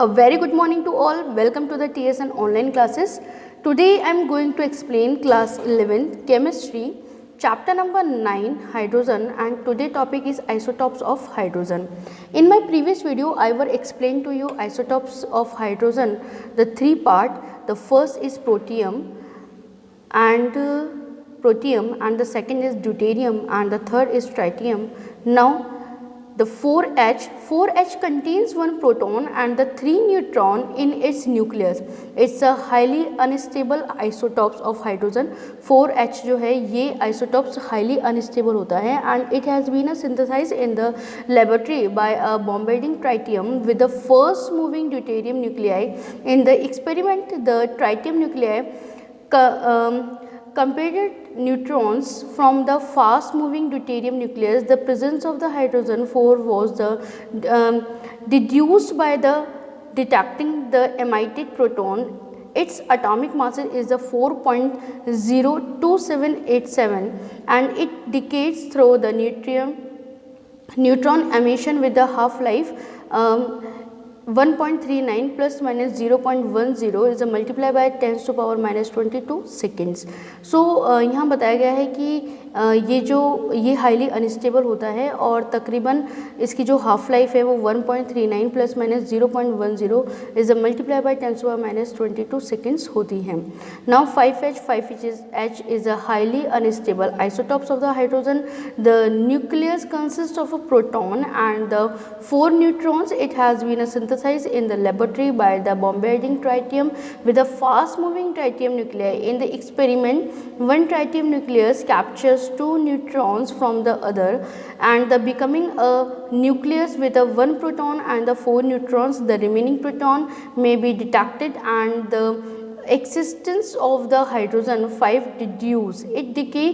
A very good morning to all. Welcome to the TSN online classes. Today I am going to explain class 11 chemistry, chapter number 9 hydrogen, and today topic is isotopes of hydrogen. In my previous video I will explain to you isotopes of hydrogen, the three part. The first is protium and the second is deuterium and the third is tritium. Now the 4H contains one proton and the 3 neutron in its nucleus. It's a highly unstable isotopes of hydrogen. 4H जो है ये isotopes highly unstable होता है and it has been synthesized in the laboratory by a bombarding tritium with the first moving deuterium nuclei. In the experiment, the tritium nuclei compared neutrons from the fast moving deuterium nucleus. The presence of the hydrogen 4 was deduced by the detecting the emitted proton. Its atomic mass is the 4.02787 and it decays through the neutron emission with the half-life 1.39 plus minus 0.10 is a multiply by 10 to power minus 22 seconds. So यहाँ बताया गया है कि ये highly unstable होता है और तकरीबन इसकी जो हाफ लाइफ है वो 1.39 plus minus 0.10 is a multiply by 10 to power minus 22 seconds होती हैं. Now 5H is a highly unstable isotopes of the hydrogen. The nucleus consist of a proton and the 4 neutrons. It has been synthesized in the laboratory by the bombarding tritium with a fast moving tritium nuclei. In the experiment, one tritium nucleus captures 2 neutrons from the other and the becoming a nucleus with a 1 proton and the 4 neutrons. The remaining proton may be detected and the existence of the hydrogen 5 deduced. It decay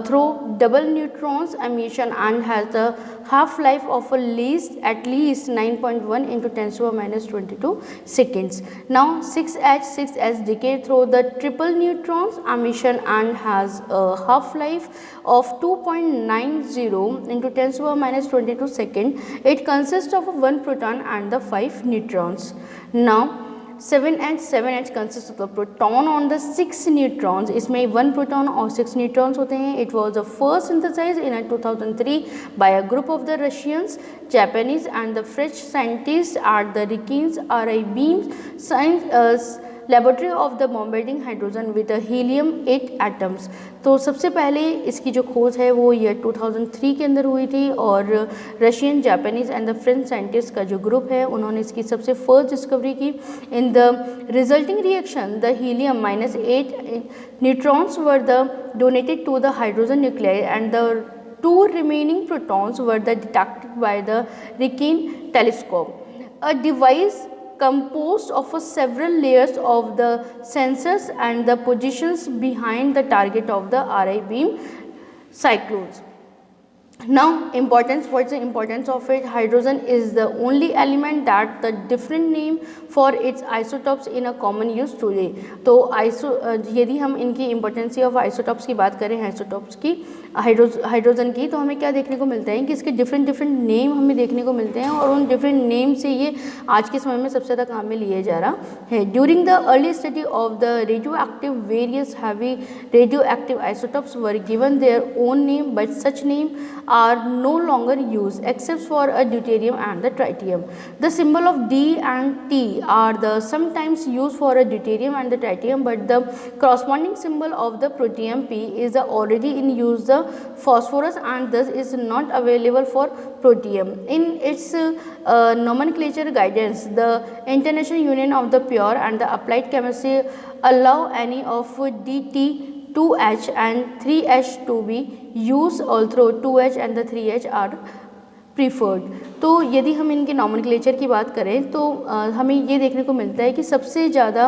through double neutrons emission and has a half life of at least 9.1 into 10 to the minus 22 seconds. Now 6H decay through the triple neutrons emission and has a half life of 2.90 into 10 to the minus 22 second. It consists of 1 proton and the 5 neutrons. Now 7H consists of the proton on the 6 neutrons. इसमें 1 proton और 6 neutrons होते हैं. It was the first synthesized in 2003 by a group of the Russians, Japanese and the French scientists at the Riken's RI beam science laboratory of the bombarding hydrogen with helium 8 atoms. तो सबसे पहले इसकी जो खोज है वो year 2003 के अंदर हुई थी और Russian, Japanese and the French scientist का जो ग्रुप है उन्होंने इसकी सबसे फर्स्ट डिस्कवरी की. In the resulting reaction the helium -8 neutrons were the donated to the hydrogen nuclei and the 2 remaining protons were detected by the Riken telescope. A device composed of several layers of the sensors and the positions behind the target of the RI beam cyclones. Now importance, what's the importance of it? Hydrogen is the only element that the different name for its isotopes in a common use today. तो यदि हम इनकी impotency of isotopes की बात करें, isotopes की hydrogen की, तो हमें क्या देखने को मिलता है कि इसके डिफरेंट नेम हमें देखने को मिलते हैं और उन डिफरेंट नेम से ये आज के समय में सबसे ज़्यादा काम में लिए जा रहा है. During the early study of the radio active various heavy radio active isotopes were given their own name but such name are no longer used except for a deuterium and the tritium. The symbol of D and T are the sometimes used for a deuterium and the tritium, but the corresponding symbol of the protium P is already in use the phosphorus and thus is not available for protium. In its nomenclature guidance, the International Union of the Pure and the Applied Chemistry allow any of DT 2H and 3H to be used, although 2H and the 3H are preferred. तो यदि हम इनके nomenclature की बात करें तो हमें ये देखने को मिलता है कि सबसे ज़्यादा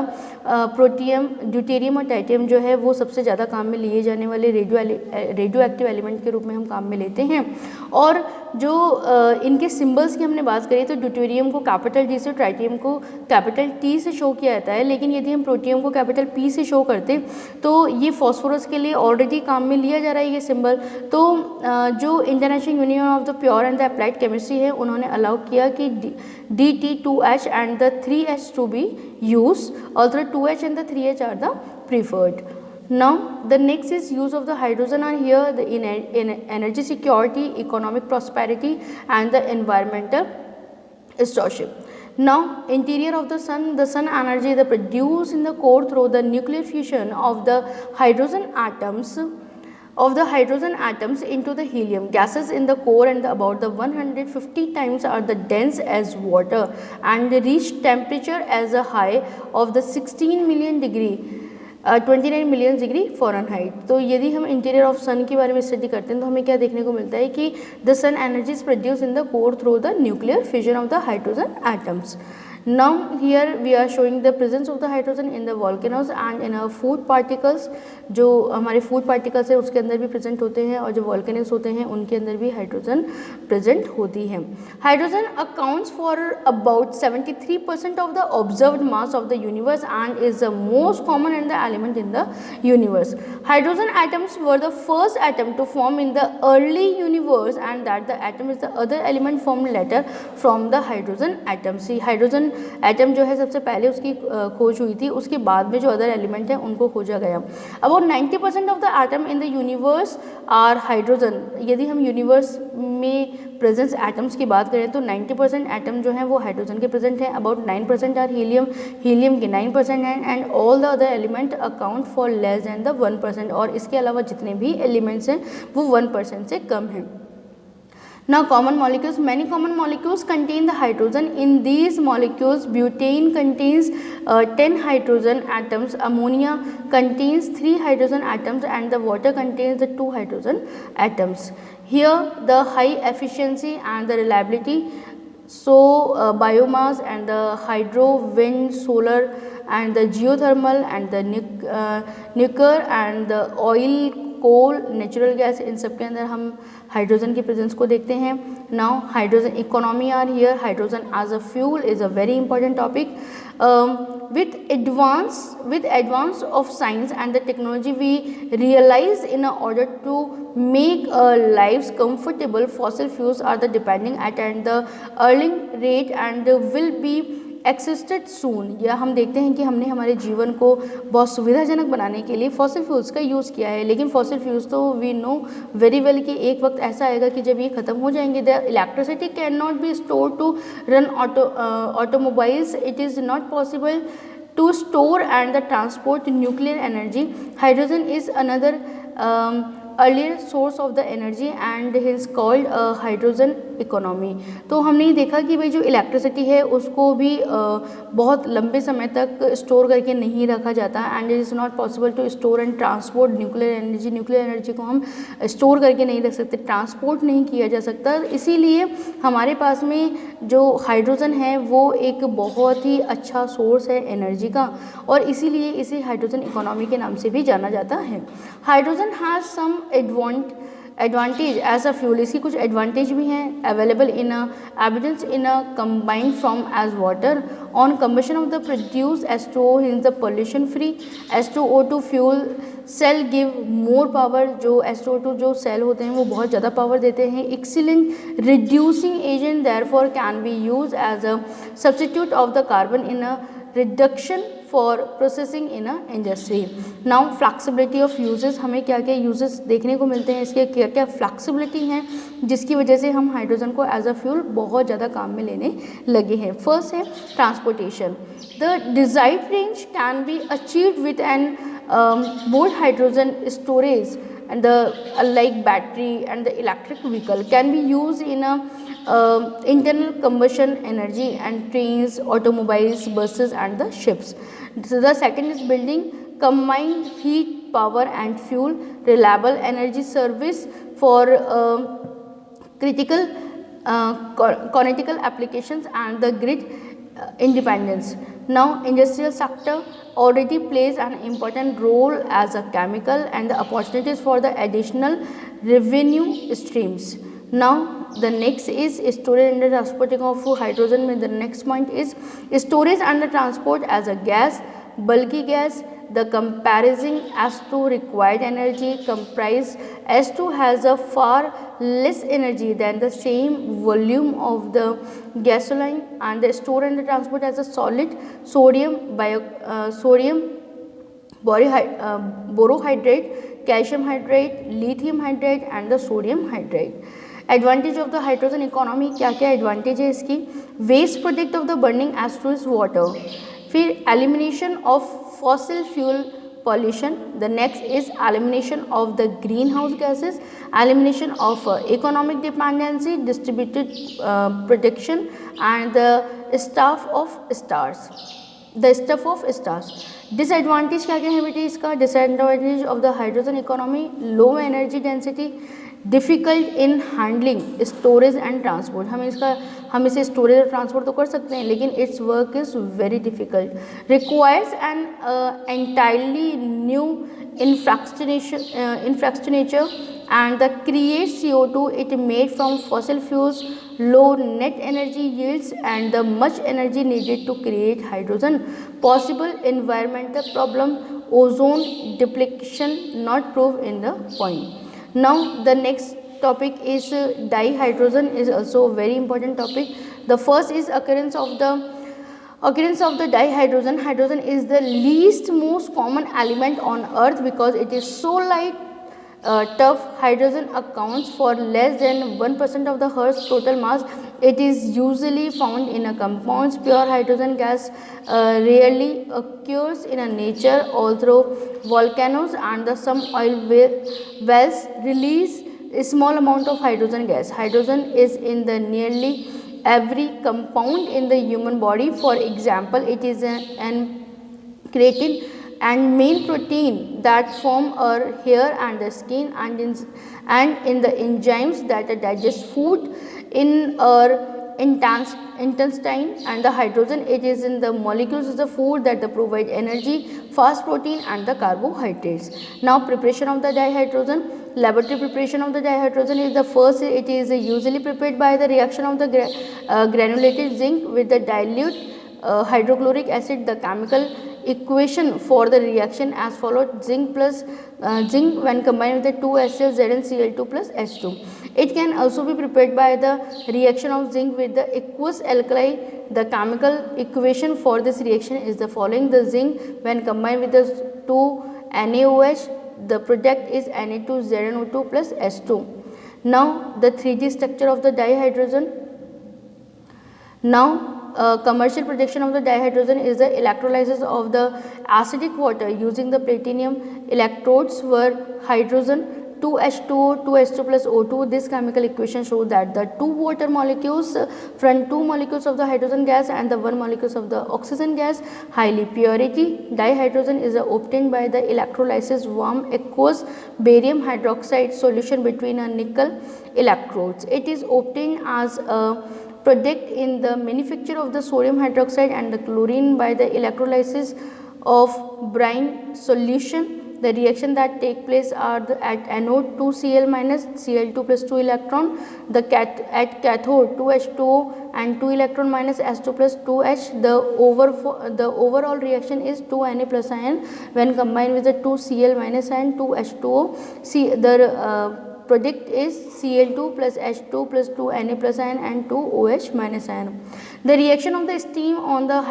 प्रोटियम, ड्यूटेरियम और टाइटियम जो है वो सबसे ज़्यादा काम में लिए जाने वाले रेडियो एक्टिव एलिमेंट के रूप में हम काम में लेते हैं. और जो इनके सिंबल्स की हमने बात करी तो ड्यूटेरियम को कैपिटल डी से, ट्राइटियम को कैपिटल टी से शो किया जाता है, लेकिन यदि हम प्रोटियम को कैपिटल पी से शो करते तो ये फॉस्फोरस के लिए ऑलरेडी काम में लिया जा रहा है ये सिंबल. तो जो International Union of the pure and the applied chemistry है उन्होंने अलाउ किया कि DT2H and the 3H to be use, also 2H and the 3H are the preferred. Now the next is use of the hydrogen are here in energy security, economic prosperity and the environmental stewardship. Now interior of the sun energy is produced in the core through the nuclear fusion of the hydrogen atoms into the helium gases in the core, and about the 150 times are the dense as water and reach temperature as a high of the 16 million degree 29 million degree Fahrenheit. तो यदि हम interior of सन के बारे में study करते हैं तो हमें क्या देखने को मिलता है कि the sun energy is produce in the core through the nuclear fusion of the hydrogen atoms. Now here we are showing the presence of the hydrogen in the volcanoes and in our food particles. जो हमारे food particles है उसके अंदर भी present होते हैं और जो वॉल्केनोज होते हैं उनके अंदर भी हाइड्रोजन प्रेजेंट होती है. Hydrogen accounts for about 73% of the observed mass of the universe and is the most common and the element in the universe. Hydrogen atoms were the first atom to form in the early universe and that the atom is the other element form later from the hydrogen atom. See hydrogen atom जो है सबसे पहले उसकी खोज हुई थी, उसके बाद में जो अदर एलिमेंट हैं उनको खोजा गया. About 90% of the atom in the universe are hydrogen. यदि हम यूनिवर्स में प्रेजेंस एटम्स की बात करें तो 90% एटम जो हैं वो हाइड्रोजन के प्रेजेंट हैं. अबाउट 9% आर हीलियम, हीलियम के 9% हैं and all the other element account for less than the 1%. और इसके अलावा जितने भी एलिमेंट्स हैं वो 1% से कम हैं. Now common molecules, many common molecules contain the hydrogen. In these molecules, butane contains 10 hydrogen atoms, ammonia contains 3 hydrogen atoms and the water contains the 2 hydrogen atoms. Here the high efficiency and the reliability, so biomass and the hydro, wind, solar and the geothermal and the nuclear and the oil, coal, natural gas, इन सब के अंदर हम hydrogen की presence को देखते हैं. Now hydrogen economy are here. Hydrogen as a fuel is a very important topic. with advance of science and the technology we realize in order to make our lives comfortable, fossil fuels are the depending at and the earning rate and will be existed soon. या हम देखते हैं कि हमने हमारे जीवन को बहुत सुविधाजनक बनाने के लिए फॉसिल फ्यूल्स का यूज़ किया है, लेकिन फॉसिल फ्यूल्स तो वी नो वेरी वेल कि एक वक्त ऐसा आएगा कि जब ये ख़त्म हो जाएंगे. The electricity can not be store to run automobiles. It is not possible to store and the transport nuclear energy. Hydrogen is another earlier source of the energy and is called hydrogen economy. तो हमने ये देखा कि भाई जो electricity है उसको भी बहुत लंबे समय तक स्टोर करके नहीं रखा जाता and it is not possible to store and transport nuclear energy. Nuclear energy को हम स्टोर करके नहीं रख सकते, ट्रांसपोर्ट नहीं किया जा सकता. इसीलिए हमारे पास में जो हाइड्रोजन है वो एक बहुत ही अच्छा सोर्स है एनर्जी का और इसीलिए इसे हाइड्रोजन इकोनॉमी के नाम से भी जाना जाता है. Hydrogen has some advantage as a fuel. इसकी कुछ एडवांटेज भी हैं. Available in evidence in combined from as water on combustion of the produce H2O in the pollution free. H2O2 fuel cell give more power. जो H2O2 जो cell होते हैं वो बहुत ज़्यादा पावर देते हैं. Excellent reducing agent therefore can be use as a substitute of the carbon in a reduction for processing in a industry. Now flexibility of uses. हमें क्या क्या यूजेस देखने को मिलते हैं, इसके क्या क्या फ्लैक्सिबिलिटी हैं जिसकी वजह से हम हाइड्रोजन को एज अ फ्यूल बहुत ज़्यादा काम में लेने लगे हैं. फर्स्ट है transportation. The desired range can be achieved with an more hydrogen storage and the like battery and the electric vehicle can be used in a internal combustion energy and trains, automobiles, buses and the ships. So the second is building combined heat, power and fuel reliable energy service for critical connectical applications and the grid independence. Now industrial sector already plays an important role as a chemical and the opportunities for the additional revenue streams. Now the next is storage and the transporting of hydrogen. The next point is storage and the transport as a gas, bulky gas, the comparison S2 required energy comprise S2 has a far less energy than the same volume of the gasoline, and the store and the transport as a solid sodium borohydrate, calcium hydrate, lithium hydrate and the sodium hydrate. Advantage of the hydrogen economy, क्या क्या advantage है इसकी? Waste product of the burning age is water, फिर elimination of fossil fuel pollution, the next is elimination of the greenhouse gases, elimination of economic dependency, distributed production and the stuff of stars. Disadvantage क्या क्या है बेटे इसका? Disadvantage of the hydrogen economy, low energy density, difficult in handling, storage and transport. हम इसे storage और transport तो कर सकते हैं, लेकिन it's work is very difficult. Requires an entirely new infrastructure and the create CO2 it made from fossil fuels, low net energy yields and the much energy needed to create hydrogen. Possible environmental problem, ozone depletion not proved in the point. Now the next topic is dihydrogen is also a very important topic. The first is occurrence of the dihydrogen. Hydrogen is the least most common element on earth because it is so light, tough. Hydrogen accounts for less than 1% of the earth's total mass. It is usually found in a compounds. Pure hydrogen gas rarely occurs in a nature, although volcanoes and some oil wells release a small amount of hydrogen gas. Hydrogen is in the nearly every compound in the human body. For example, it is an creatine and main protein that form our hair and the skin, and in the enzymes that digest food in our intestine. And the hydrogen, it is in the molecules of the food that provide energy, fast protein and the carbohydrates. Now preparation of the dihydrogen. Laboratory preparation of the dihydrogen is the first. It is usually prepared by the reaction of the granulated zinc with the dilute hydrochloric acid. The chemical equation for the reaction as followed: zinc when combined with the 2 HCl ZnCl2 plus H2. It can also be prepared by the reaction of zinc with the aqueous alkali. The chemical equation for this reaction is the following: the zinc when combined with the 2 NaOH, the product is Na2ZnO2 plus H2. Now the 3D structure of the dihydrogen. Now commercial production of the dihydrogen is the electrolysis of the acidic water using the platinum electrodes where hydrogen 2H2O, 2H2 plus O2. This chemical equation shows that the 2 water molecules from 2 molecules of the hydrogen gas and the 1 molecules of the oxygen gas. Highly purity dihydrogen is obtained by the electrolysis warm aqueous barium hydroxide solution between a nickel electrodes. It is obtained as a product in the manufacture of the sodium hydroxide and the chlorine by the electrolysis of brine solution. The reaction that take place are at anode 2Cl minus Cl2 plus 2 electron, at cathode 2H2O and 2 electron minus H2 plus 2H. The overall reaction is 2Na plus ion when combined with the 2Cl minus and 2H2O. The product is Cl2 plus H2 plus 2Na plus ion and 2OH minus ion. The reaction of the steam on the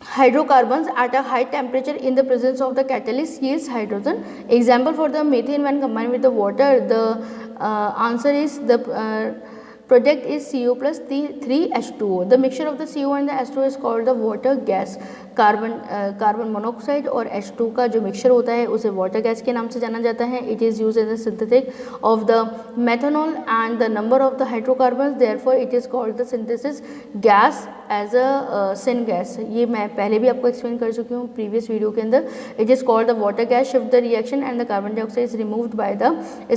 hydrocarbons at a high temperature in the presence of the catalyst yields hydrogen. Example for the methane when combined with the water, the answer is the product is CO plus 3H2O. The mixture of the CO and the H2O is called the water gas. Carbon monoxide और H2 का जो mixture होता है उसे water gas के नाम से जाना जाता है. It is use as a synthetic of the methanol and the number of the hydrocarbons, therefore it is called the synthesis gas as a syn gas. ये मैं पहले भी आपको एक्सप्लेन कर चुकी हूँ प्रीवियस वीडियो के अंदर. It is called the water gas shift the reaction and the carbon dioxide is removed by the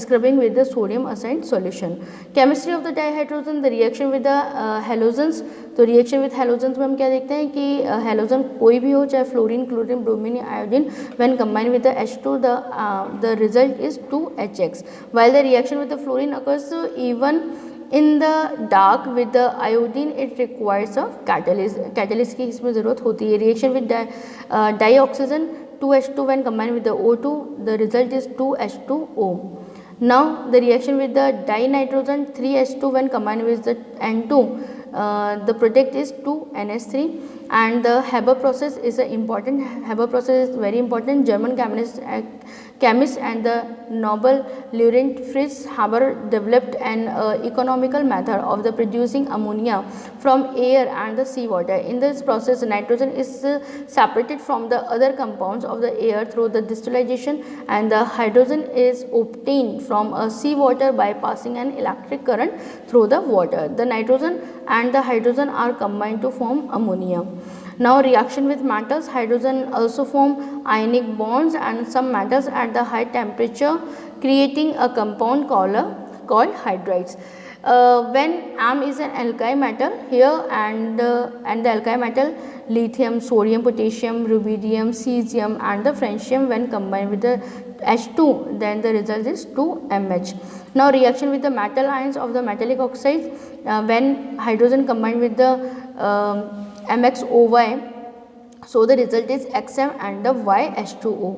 scrubbing with the sodium aside solution. Chemistry of the dihydrogen, the reaction with the halogens. तो reaction with halogens में हम क्या देखते हैं कि halogen कोई भी हो, चाहे फ्लोरीन, क्लोरीन, ब्रोमीन या iodine, when combined with the H2 the result is 2HX. while the reaction with the fluorine occurs in the dark with the iodine it requires a catalyst की इसमें ज़रूरत होती है. Reaction with dioxygen 2H2 when combined with the O2, the result is 2H2O. Now the reaction with the dinitrogen 3H2 when combined with the N2, the product is 2NH3. And the Haber process is Haber process is very important. German chemist and the Nobel laureate Fritz Haber developed an economical method of the producing ammonia from air and the seawater. In this process, nitrogen is separated from the other compounds of the air through the distillation, and the hydrogen is obtained from seawater by passing an electric current through the water. The nitrogen and the hydrogen are combined to form ammonia. Now reaction with metals, hydrogen also form ionic bonds and some metals at the high temperature, creating a compound called hydrides. When M is an alkyl metal here, and the alkyl metal lithium, sodium, potassium, rubidium, cesium and the francium, when combined with the H2, then the result is 2MH. Now reaction with the metal ions of the metallic oxides, when hydrogen combined with the MXOY, so the result is XM and the YH2O.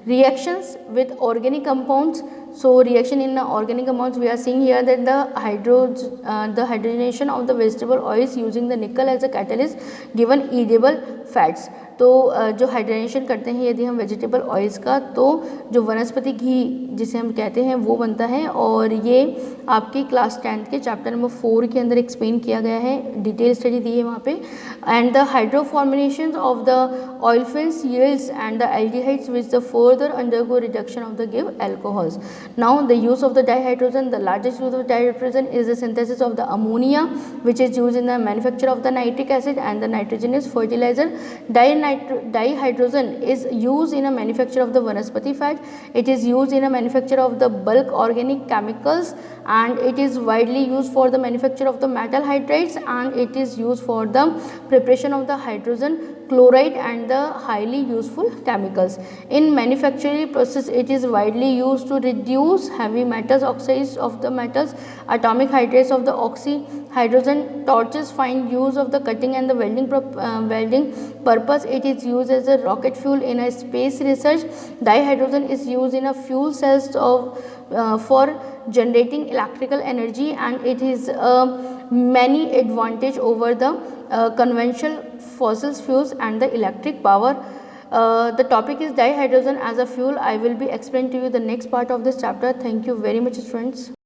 Reactions with organic compounds. So reaction in organic compounds, we are seeing here that the hydrogenation of the vegetable oils using the nickel as a catalyst given edible fats. तो जो hydration करते हैं यदि हम vegetable oils का, तो जो वनस्पति घी जिसे हम कहते हैं वो बनता है, और ये आपकी क्लास 10th के चैप्टर नंबर 4 के अंदर एक्सप्लेन किया गया है, डिटेल स्टडी दी है वहाँ पे. And the hydroformylation of the olefins yields and the aldehydes which the further undergo reduction of the give alcohols. Now the use of the dihydrogen, the largest use of dihydrogen is the synthesis of the ammonia, which is used in the manufacture of the nitric acid, and the nitrogen is fertilizer. Dihydrogen is used in a manufacture of the vanaspati fat. It is used in a manufacture of the bulk organic chemicals, and it is widely used for the manufacture of the metal hydrides, and it is used for the preparation of the hydrogen chloride and the highly useful chemicals. In manufacturing process, it is widely used to reduce heavy metals, oxides of the metals, atomic hydrates of the oxy, hydrogen torches find use of the cutting and the welding purpose. It is used as a rocket fuel in a space research. Dihydrogen is used in a fuel cells for generating electrical energy, and it is many advantage over the conventional fossil fuels and the electric power. The topic is dihydrogen as a fuel. I will be explaining to you the next part of this chapter. Thank you very much, friends.